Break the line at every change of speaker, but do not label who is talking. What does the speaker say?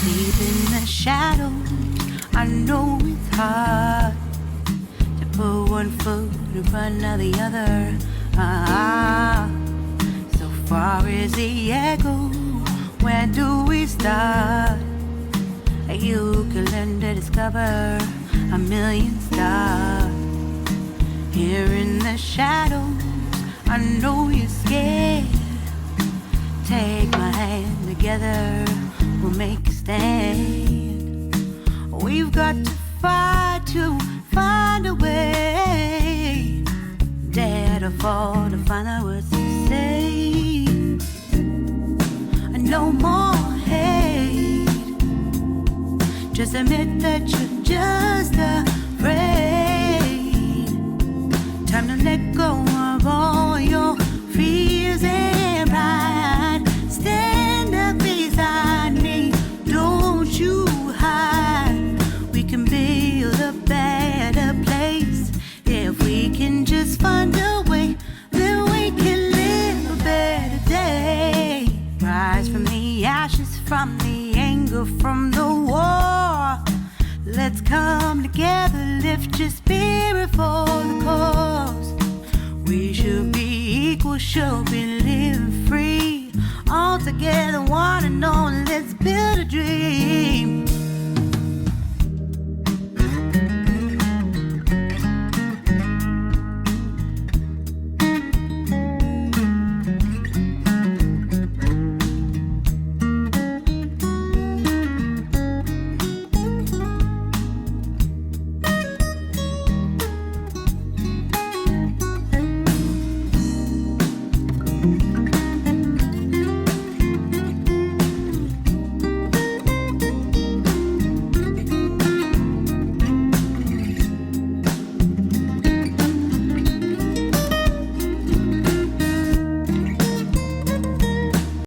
Deep in the shadows, I know it's hard to put one foot in front of the other. So far as the echo, where do we start? You can learn to discover a million stars. Here in the shadows, I know you're scared. Take my hand, together we'll make a stand. We've got to fight to find a way. Dare to fall to find out what to say. No more hate. Just admit that you're just afraid. Time to let go of all your fears and pride. Stand up beside me, don't you hide. We can build a better place. If we can just find a way, then we can live a better day. Rise from the ashes, from the anger, from the war. Let's come together, lift your spirit for the cause. We should be equal, should be living free, all together one.